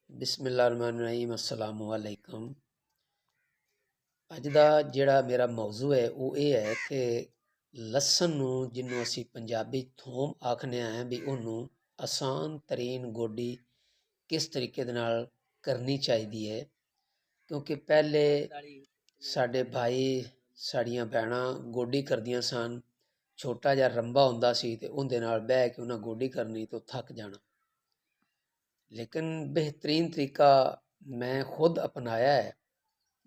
बिस्मिल्लाहिर्रहमानिर्रहीम अस्सलामु अलैकुम। ਅੱਜ ਦਾ ਜਿਹੜਾ ਮੇਰਾ ਮੌਜੂ ਹੈ ਉਹ ਇਹ ਹੈ ਕਿ ਲਸਣ ਨੂੰ ਜਿਹਨੂੰ ਅਸੀਂ ਪੰਜਾਬੀ ਥੋਮ ਆਖਦੇ ਹਾਂ ਵੀ ਉਹਨੂੰ ਆਸਾਨ ਤਰੀਨ ਗੋਡੀ ਕਿਸ ਤਰੀਕੇ ਦੇ ਨਾਲ ਕਰਨੀ ਚਾਹੀਦੀ ਹੈ। ਕਿਉਂਕਿ ਪਹਿਲੇ ਸਾਡੇ ਭਾਈ ਸਾਡੀਆਂ ਭੈਣਾਂ ਗੋਡੀ ਕਰਦੀਆਂ ਸਨ। ਛੋਟਾ ਜਿਹਾ ਰੰਬਾ ਹੁੰਦਾ ਸੀ ਤੇ ਉਹਦੇ ਨਾਲ ਬਹਿ ਕੇ ਉਹਨਾਂ ਗੋਡੀ ਕਰਨੀ ਤੇ ਥੱਕ ਜਾਣਾ। लेकिन बेहतरीन तरीका मैं खुद अपनाया है।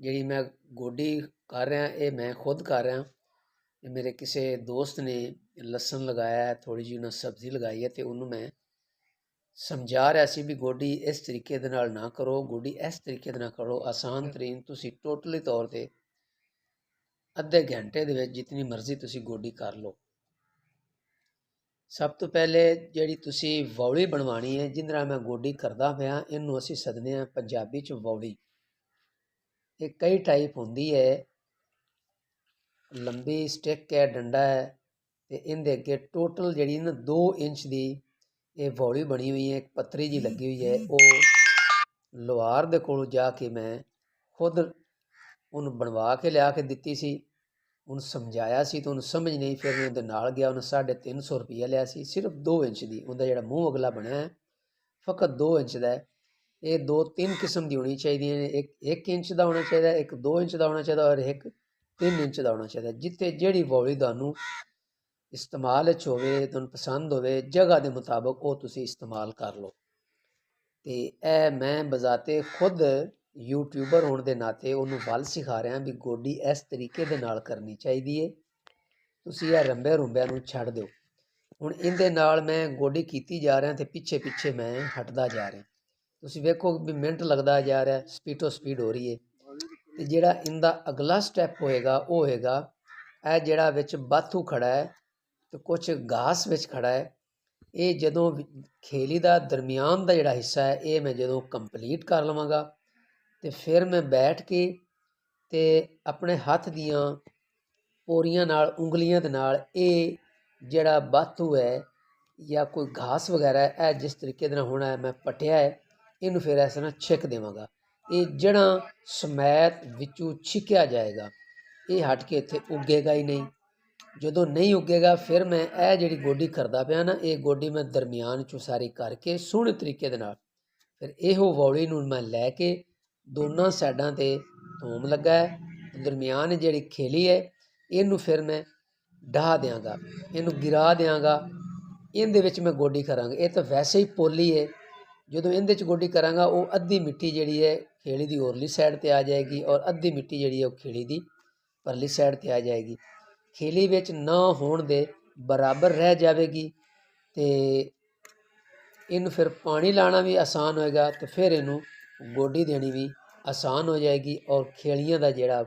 जी मैं गोडी कर रहा ये मैं खुद कर रहा। ये मेरे किसी दोस्त ने लसन लगाया है, थोड़ी जी उन्हें सब्जी लगाई है तो उन्होंने मैं समझा रहा सी भी गोडी इस तरीके दे नाल ना करो, गोडी इस तरीके दे नाल करो। आसान तरीन तुसी टोटली तौर पर अद्धे घंटे दे विच जितनी मर्जी तुसी गोडी कर लो। सब तो पहले जी तुसी वौली बनवानी है जिंदे नाल मैं गोडी करदा पिया, इनू असी सदने हैं पंजाबी च वौली। ये कई टाइप होंदी है, लंबी स्टिक है, डंडा है ते इनदे अगे टोटल जी ना 2 इंच की ये वौली बनी हुई है। एक पत्तरी जी लगी हुई है, वो लोहार दे कोल जाके मैं खुद उन्हें बनवा के लिया के दिती सी। उन्हें समझाया सी तो उन्हें समझ नहीं, फिर मैं उहदे नाल गया, उन्हें 350 रुपया लिया सी सिर्फ 2 इंच की। उनका जिहड़ा मूँह अगला बनया है फकत 2 इंच का है। ये 2-3 किस्म की होनी चाहिए, एक इंच का होना चाहिए, एक 2 इंच का होना चाहिए और एक 3 इंच का होना चाहिए। जिते जिहड़ी वौली तुहानूं इस्तेमाल होवे, तुहानूं पसंद होवे, जगह के मुताबिक वो तुसीं इस्तेमाल कर लो। तो यह मैं बजाते खुद यूट्यूबर होने के नाते उन्होंने वल सिखा रहा भी गोडी इस तरीके दे नाल करनी चाहिए है। तुसीं यह रंबे रुंबिया नूं छड्ड दिओ। हुण इहदे नाल मैं गोडी कीती जा रहा तो पिछे पिछे मैं हटदा जा रहा। तुसीं वेखो भी मिनट लगता जा रहा, स्पीडो स्पीड हो रही है। तो जिहड़ा इनका अगला स्टैप होएगा वो होएगा यह जिहड़ा विच बाथू खड़ा है तो कुछ घास विच खड़ा है। ये जदों खेली का दरमियान का जिहड़ा हिस्सा है ये मैं जदों कंप्लीट कर लवांगा तो फिर मैं बैठ के ते अपने हथ दियाँ पोरियां नाल उंगलियां दे नाल ये जिहड़ा बाथू है या कोई घास वगैरह है यह जिस तरीके दे नाल होना है मैं पटिया है इनू फिर इस तरह छिक देवांगा। ये जड़ा समैत विचों छिकिया जाएगा, ये हट के इत्थे उगेगा ही नहीं। जदों नहीं उगेगा फिर मैं यह जिहड़ी गोडी करदा पिया ना ये गोडी मैं दरमियान चों सारी करके सोहणे तरीके दे नाल फिर इहो वौली नूं मैं लैके दोनों साइडों ते थोम लगा है, दरमियान जिहड़ी खेली है इनू फिर मैं ढा देंगा, इनू गिरा देंगा। इहदे विच मैं गोडी करांगा। ये तो वैसे ही पोली है, जदों इहदे च गोडी करांगा वो अद्धी मिट्टी जिहड़ी है खेड़ी की होरली साइड ते आ जाएगी और अद्धी मिट्टी जिहड़ी है वो खेड़ी की परली साइड ते आ जाएगी। खेली विच ना होण दे बराबर रह जाएगी तो इनू फिर पानी लाना भी आसान होएगा तो फिर इनू गोडी देनी भी आसान हो जाएगी। और खेड़ियां का जिहड़ा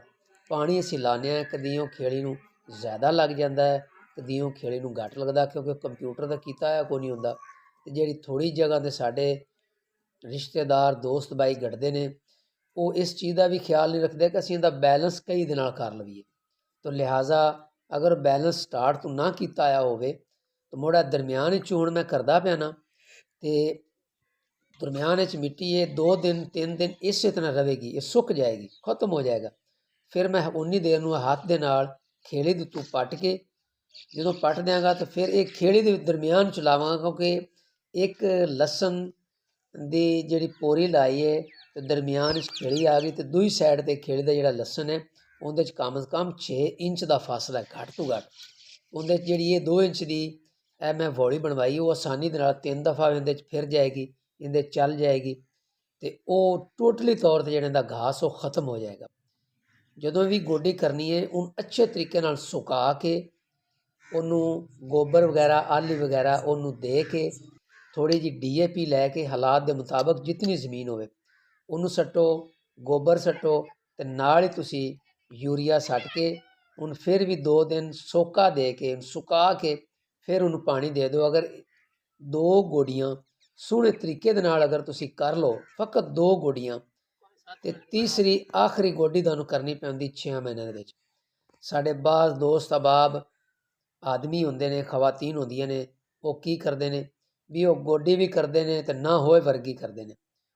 पानी असीं लाने कदियों खेड़ी नूं ज़्यादा लग जाता है, कदियों खेड़ी नूं घट लगता, क्योंकि कंप्यूटर का कीता है कोई नहीं होंदा। ते जिहड़ी थोड़ी जगह ते साडे रिश्तेदार दोस्त भाई गढ़दे ने वो इस चीज़ का भी ख्याल नहीं रखते कि असीं इहदा बैलेंस कई दे नाल कर लवीए। तो लिहाजा अगर बैलेंस स्टार्ट तो ना कीता आया होवे तो मोड़ा दरमियान च हुण मैं करदा पिया ना तो दरमियान मिट्टी ये 2 दिन 3 दिन इस तरह रहेगी, ये सुक जाएगी, खत्म हो जाएगा। फिर मैं उन्नी देर नूं हाथ दे नाल खेड़ी दे उत्तों पट के जो पट देंगा तो फिर एक खेड़ी के दरमियान च लावांगा, क्योंकि एक लसन की जिहड़ी पोरी लाई है तो दरमियान खेड़ी आ गई तो दूई साइड ते खेड़ी का जिहड़ा लसन है उहदे च कम से कम 6 इंच का फासला है घट तो घट। उहदे च जिहड़ी ये 2 इंच की मैं वौली बनवाई वो आसानी दे नाल 3 दफ़ा इहदे च फिर जाएगी, इहदे चल जाएगी तो वो टोटली तौर पर जिहड़ा घास वो खत्म हो जाएगा। जदों भी गोडी करनी है उन अच्छे तरीके नाल सुका के उन्होंने गोबर वगैरह आली वगैरह उन्होंने दे के थोड़ी जी DAP लैके हालात के मुताबिक जितनी जमीन होवे उन्होंने सट्टो, गोबर सट्टो तो नाल ही तुसी यूरिया सट के उन फिर भी 2 दिन सोका दे के सुका के फिर उन्होंने पानी दे दो। अगर 2 गोडियां सोहणे तरीके दे नाल अगर तुसी कर लो, फकत 2 गोडियां ते तीसरी आखिरी गोडी तुहानूं करनी पैंदी 6 महीनों दे विच। साडे बाज़ दोस्त अहबाब आदमी होंदे ने, खवातीन होंदियां ने, वो की करदे ने भी वो गोडी भी करदे ने ते ना होए वर्गी करदे ने।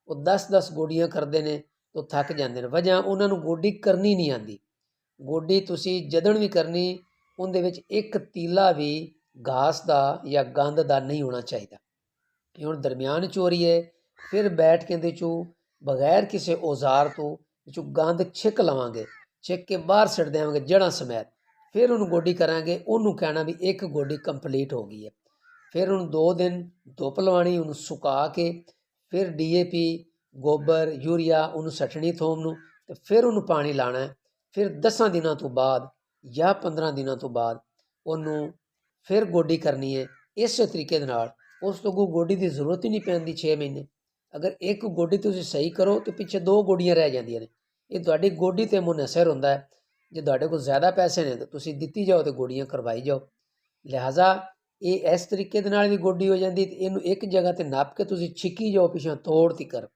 ਉਹ 10-10 ਗੋਡੀਆਂ ਕਰਦੇ ਨੇ ਤਾਂ ਥੱਕ ਜਾਂਦੇ ਨੇ। ਵਜ੍ਹਾ ਉਹਨਾਂ ਨੂੰ ਗੋਡੀ ਕਰਨੀ ਨਹੀਂ ਆਉਂਦੀ। ਗੋਡੀ ਤੁਸੀਂ ਜਦਣ ਵੀ ਕਰਨੀ, ਉਹਦੇ ਵਿੱਚ ਇੱਕ ਤੀਲਾ ਵੀ ਘਾਸ ਦਾ ਜਾਂ ਗੰਦ ਦਾ ਨਹੀਂ ਹੋਣਾ ਚਾਹੀਦਾ। ਇਹ ਹੁਣ ਦਰਮਿਆਨ 'ਚ ਹੋ ਰਹੀ ਹੈ, ਫਿਰ ਬੈਠ ਕੇ ਇਹਦੇ 'ਚੋਂ ਬਗੈਰ ਕਿਸੇ ਔਜ਼ਾਰ ਤੋਂ ਵਿੱਚੋਂ ਗੰਦ ਛਿੱਕ ਲਵਾਂਗੇ, ਛਿੱਕ ਕੇ ਬਾਹਰ ਸਿੱਟ ਦੇਵਾਂਗੇ ਜੜ੍ਹਾਂ ਸਮੇਤ। ਫਿਰ ਉਹਨੂੰ ਗੋਡੀ ਕਰਾਂਗੇ, ਉਹਨੂੰ ਕਹਿਣਾ ਵੀ ਇੱਕ ਗੋਡੀ ਕੰਪਲੀਟ ਹੋ ਗਈ ਹੈ। ਫਿਰ ਉਹਨੂੰ 2 ਦਿਨ ਧੁੱਪ ਲਵਾਉਣੀ, ਉਹਨੂੰ ਸੁਕਾ ਕੇ ਫਿਰ DAP, ਗੋਬਰ, ਯੂਰੀਆ ਉਹਨੂੰ ਸੱਟਣੀ ਥੋਮ ਨੂੰ, ਤੇ ਫਿਰ ਉਹਨੂੰ ਪਾਣੀ ਲਾਣਾ। ਫਿਰ 10 ਦਿਨਾਂ ਤੋਂ ਬਾਅਦ ਜਾਂ 15 ਦਿਨਾਂ ਤੋਂ ਬਾਅਦ ਉਹਨੂੰ ਫਿਰ ਗੋਡੀ ਕਰਨੀ ਹੈ ਇਸੇ ਤਰੀਕੇ ਦੇ ਨਾਲ। ਉਸ ਤੋਂ ਕੋਈ ਗੋਡੀ ਦੀ ਜ਼ਰੂਰਤ ਹੀ ਨਹੀਂ ਪੈਂਦੀ 6 ਮਹੀਨੇ। ਅਗਰ ਇੱਕ ਗੋਡੀ ਤੁਸੀਂ ਸਹੀ ਕਰੋ ਤਾਂ ਪਿੱਛੇ 2 ਗੋਡੀਆਂ ਰਹਿ ਜਾਂਦੀਆਂ ਨੇ। ਇਹ ਤੁਹਾਡੀ ਗੋਡੀ 'ਤੇ ਮੁਨਹਸਰ ਹੁੰਦਾ ਹੈ। ਜੇ ਤੁਹਾਡੇ ਕੋਲ ਜ਼ਿਆਦਾ ਪੈਸੇ ਨੇ ਤਾਂ ਤੁਸੀਂ ਦਿੱਤੀ ਜਾਓ ਅਤੇ ਗੋਡੀਆਂ ਕਰਵਾਈ ਜਾਓ। ਲਿਹਾਜ਼ਾ ਇਹ ਇਸ ਤਰੀਕੇ ਦੇ ਨਾਲ ਵੀ ਗੋਡੀ ਹੋ ਜਾਂਦੀ, ਤੇ ਇਹਨੂੰ ਇੱਕ ਜਗ੍ਹਾ 'ਤੇ ਨੱਪ ਕੇ ਤੁਸੀਂ ਛਿੱਕੀ ਜਾਓ ਪਿੱਛੋਂ ਤੋੜ ਤਿਕਰ,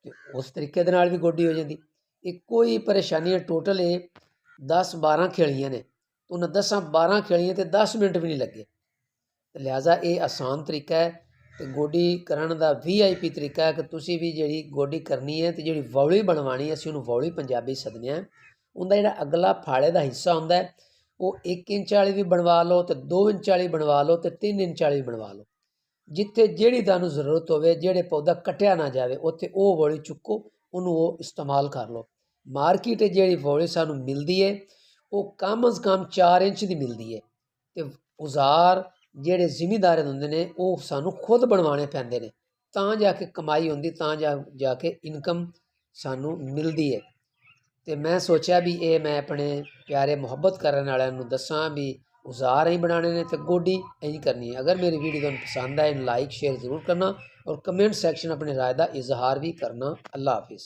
ਤੇ ਉਸ ਤਰੀਕੇ ਦੇ ਨਾਲ ਵੀ ਗੋਡੀ ਹੋ ਜਾਂਦੀ। ਇਹ ਕੋਈ ਪਰੇਸ਼ਾਨੀ, ਟੋਟਲ ਇਹ 10-12 ਖੇਲੀਆਂ ਨੇ, ਉਹਨਾਂ 10-12 ਖੇਲੀਆਂ 'ਤੇ 10 ਮਿੰਟ ਵੀ ਨਹੀਂ ਲੱਗੇ। ਲਿਹਾਜ਼ਾ ਇਹ ਆਸਾਨ ਤਰੀਕਾ ਹੈ ਤੇ ਗੋਡੀ ਕਰਨ ਦਾ VIP ਤਰੀਕਾ ਹੈ ਕਿ ਤੁਸੀਂ ਵੀ ਜਿਹੜੀ ਗੋਡੀ ਕਰਨੀ ਹੈ ਤੇ ਜਿਹੜੀ ਵੌਲੀ ਬਣਵਾਉਣੀ, ਅਸੀਂ ਉਹਨੂੰ ਵੌਲੀ ਪੰਜਾਬੀ ਸੱਦਦੇ ਹਾਂ। ਉਹਦਾ ਜਿਹੜਾ ਅਗਲਾ ਫਾੜੇ ਦਾ ਹਿੱਸਾ ਹੁੰਦਾ ਹੈ ਉਹ 1 ਇੰਚ ਵਾਲੀ ਵੀ ਬਣਵਾ ਲਓ ਤੇ 2 ਇੰਚ ਵਾਲੀ ਬਣਵਾ ਲਓ ਤੇ 3 ਇੰਚ ਵਾਲੀ ਬਣਵਾ ਲਓ। ਜਿੱਥੇ ਜਿਹੜੀ ਤੁਹਾਨੂੰ ਜ਼ਰੂਰਤ ਹੋਵੇ, ਜਿਹੜੇ ਪੌਦਾ ਕੱਟਿਆ ਨਾ ਜਾਵੇ, ਉੱਥੇ ਉਹ ਵੌਲੀ ਚੁੱਕੋ, ਉਹਨੂੰ ਉਹ ਇਸਤੇਮਾਲ ਕਰ ਲਓ। ਮਾਰਕੀਟ 'ਚ ਜਿਹੜੀ ਵੌਲੀ ਸਾਨੂੰ ਮਿਲਦੀ ਹੈ ਉਹ ਕਮ ਅਜ਼ ਕਮ 4 ਇੰਚ ਦੀ ਮਿਲਦੀ ਹੈ, ਤੇ ਔਜ਼ਾਰ ਜਿਹੜੇ ਜ਼ਿਮੀਦਾਰ ਹੁੰਦੇ ਨੇ ਉਹ ਸਾਨੂੰ ਖੁਦ ਬਣਵਾਉਣੇ ਪੈਂਦੇ ਨੇ, ਤਾਂ ਜਾ ਕੇ ਕਮਾਈ ਹੁੰਦੀ, ਤਾਂ ਜਾ ਕੇ ਇਨਕਮ ਸਾਨੂੰ ਮਿਲਦੀ ਹੈ। ਤੇ ਮੈਂ ਸੋਚਿਆ ਵੀ ਇਹ ਮੈਂ ਆਪਣੇ ਪਿਆਰੇ ਮੁਹੱਬਤ ਕਰਨ ਵਾਲਿਆਂ ਨੂੰ ਦੱਸਾਂ ਵੀ ਔਜ਼ਾਰ ਹੀ ਬਣਾਉਣੇ ਨੇ ਤੇ ਗੋਡੀ ਇੰਝ ਕਰਨੀ ਹੈ। ਅਗਰ ਮੇਰੀ ਵੀਡੀਓ ਤੁਹਾਨੂੰ ਪਸੰਦ ਆਏ, ਲਾਈਕ ਸ਼ੇਅਰ ਜ਼ਰੂਰ ਕਰਨਾ, ਔਰ ਕਮੈਂਟ ਸੈਕਸ਼ਨ अपने राय का इजहार भी करना। अल्लाह हाफिज़।